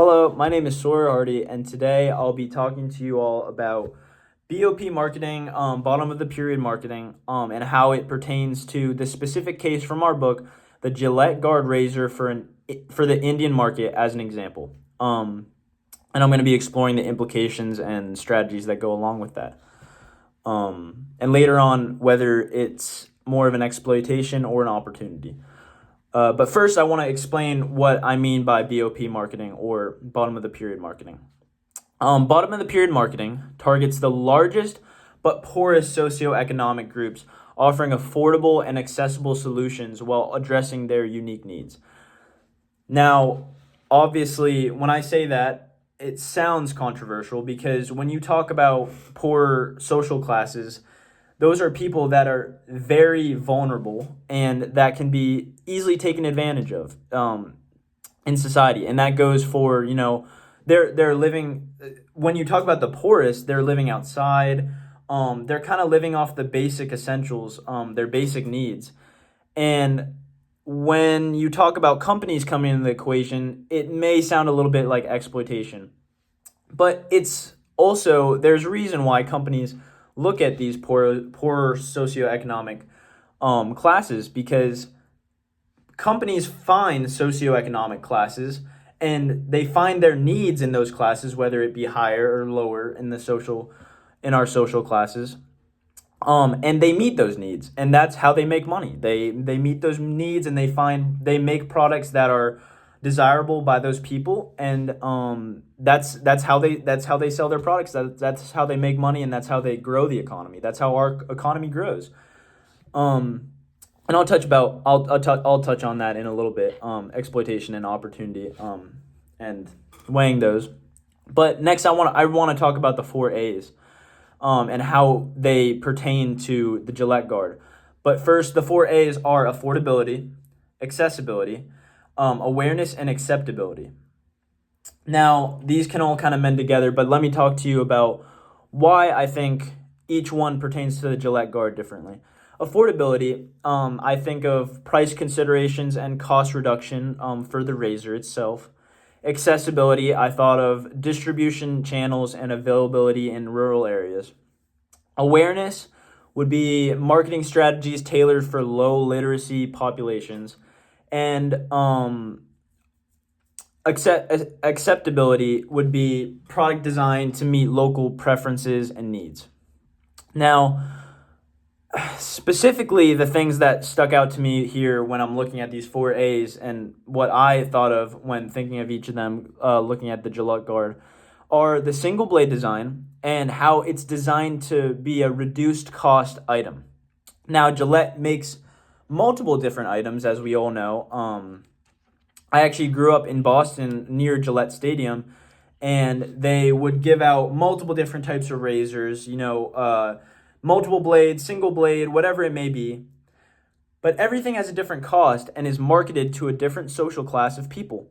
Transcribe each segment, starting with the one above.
Hello, my name is Sawyer, and today I'll be talking to you all about BOP marketing, bottom of the period marketing, and how it pertains to the specific case from our book, the Gillette Guard Razor for the Indian market, as an example. And I'm going to be exploring the implications and strategies that go along with that. And later on, whether it's more of an exploitation or an opportunity. But first, I want to explain what I mean by BOP marketing or bottom of the period marketing. Bottom of the period marketing targets the largest but poorest socioeconomic groups, offering affordable and accessible solutions while addressing their unique needs. Now, obviously, when I say that, it sounds controversial because when you talk about poor social classes, those are people that are very vulnerable and that can be easily taken advantage of in society. And that goes for, they're living, when you talk about the poorest, they're living outside. They're kind of living off the basic essentials, their basic needs. And when you talk about companies coming into the equation, it may sound a little bit like exploitation. But it's also, there's a reason why companies look at these poor socioeconomic classes, because companies find socioeconomic classes and they find their needs in those classes, whether it be higher or lower in our social classes. And they meet those needs, and that's how they make money. They meet those needs, and they make products that are desirable by those people, and that's how they sell their products. That's how they make money, and that's how they grow the economy. That's how our economy grows. And I'll touch on that in a little bit. Exploitation and opportunity, and weighing those. But next, I want to talk about the 4 A's. And how they pertain to the Gillette Guard. But first, the 4 A's are affordability, accessibility, awareness, and acceptability. Now, these can all kind of mend together, but let me talk to you about why I think each one pertains to the Gillette Guard differently. Affordability, I think of price considerations and cost reduction for the razor itself. Accessibility, I thought of distribution channels and availability in rural areas. Awareness would be marketing strategies tailored for low literacy populations. And acceptability would be product design to meet local preferences and needs. Now, specifically, the things that stuck out to me here when I'm looking at these 4 A's and what I thought of when thinking of each of them, looking at the Gillette Guard, are the single blade design and how it's designed to be a reduced cost item. Now, Gillette makes multiple different items, as we all know. I actually grew up in Boston near Gillette Stadium, and they would give out multiple different types of razors, multiple blades, single blade, whatever it may be. But everything has a different cost and is marketed to a different social class of people.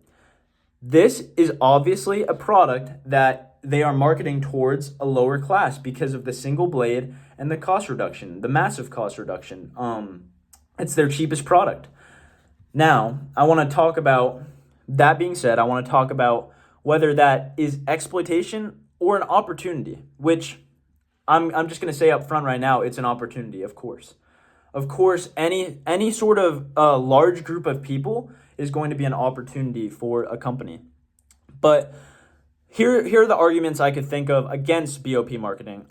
This is obviously a product that they are marketing towards a lower class because of the single blade and the cost reduction, the massive cost reduction. It's their cheapest product. Now, I want to talk about, that being said, I want to talk about whether that is exploitation or an opportunity, which I'm just going to say up front right now, it's an opportunity, of course. Of course, any sort of large group of people is going to be an opportunity for a company. But here are the arguments I could think of against BOP marketing.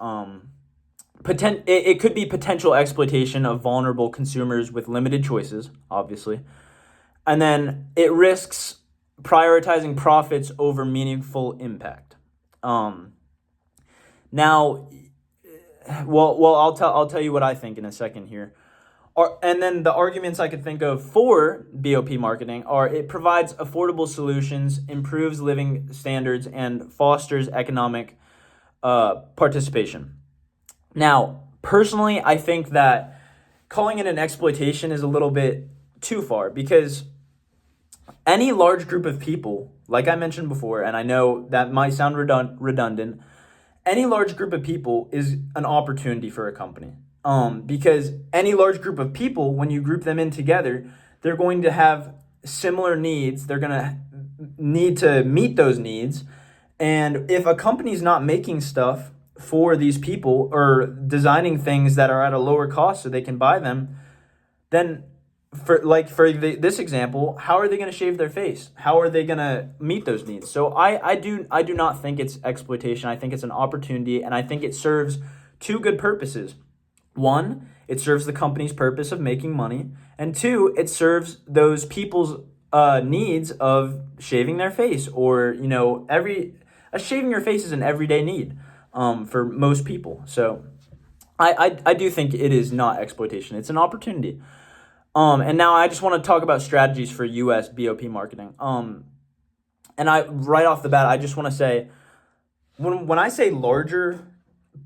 It could be potential exploitation of vulnerable consumers with limited choices, obviously. And then it risks prioritizing profits over meaningful impact. Now, I'll tell you what I think in a second here. And then the arguments I could think of for BOP marketing are: it provides affordable solutions, improves living standards, and fosters economic participation. Now, personally, I think that calling it an exploitation is a little bit too far, because any large group of people, like I mentioned before, and I know that might sound redundant, any large group of people is an opportunity for a company. Because any large group of people, when you group them in together, they're going to have similar needs. They're going to need to meet those needs. And if a company's not making stuff for these people or designing things that are at a lower cost so they can buy them, then this example, how are they going to shave their face? How are they going to meet those needs? So I do not think it's exploitation. I think it's an opportunity, and I think it serves two good purposes. One, it serves the company's purpose of making money, and two, it serves those people's needs of shaving their face, or shaving your face is an everyday need for most people. So I do think it is not exploitation. It's an opportunity. And now I just want to talk about strategies for U.S. BOP marketing. And right off the bat, I just want to say, when I say larger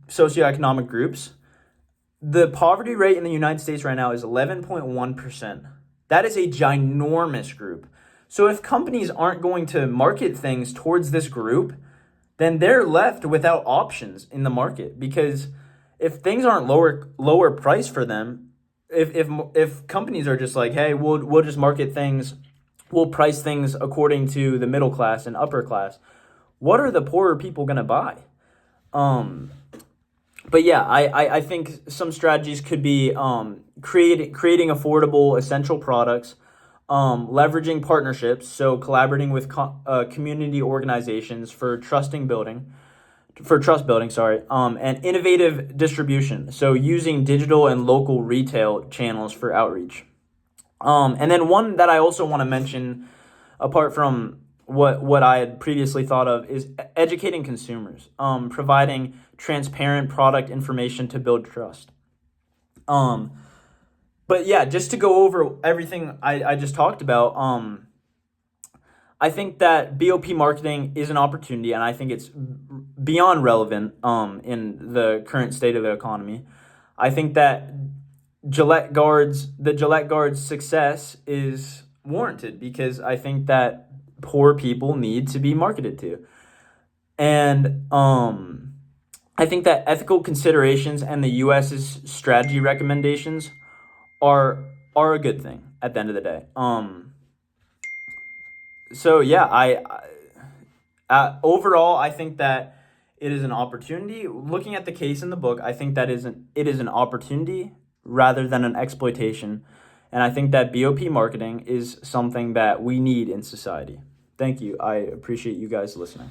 socioeconomic groups, the poverty rate in the United States right now is 11.1%. That is a ginormous group. So if companies aren't going to market things towards this group, then they're left without options in the market, because if things aren't lower price for them, if companies are just like, hey, we'll just market things, we'll price things according to the middle class and upper class, what are the poorer people going to buy? But yeah, I think some strategies could be creating affordable essential products, leveraging partnerships, so collaborating with community organizations for trust building, and innovative distribution, so using digital and local retail channels for outreach. And then one that I also want to mention, apart from what I had previously thought of, is educating consumers, providing transparent product information to build trust. But yeah, just to go over everything I just talked about, I think that BOP marketing is an opportunity, and I think it's beyond relevant in the current state of the economy. I think that the Gillette Guard's success is warranted, because I think that poor people need to be marketed to. And I think that ethical considerations and the U.S.'s strategy recommendations are a good thing at the end of the day. So yeah, overall, I think that it is an opportunity. Looking at the case in the book, I think that it is an opportunity rather than an exploitation. And I think that BOP marketing is something that we need in society. Thank you. I appreciate you guys listening.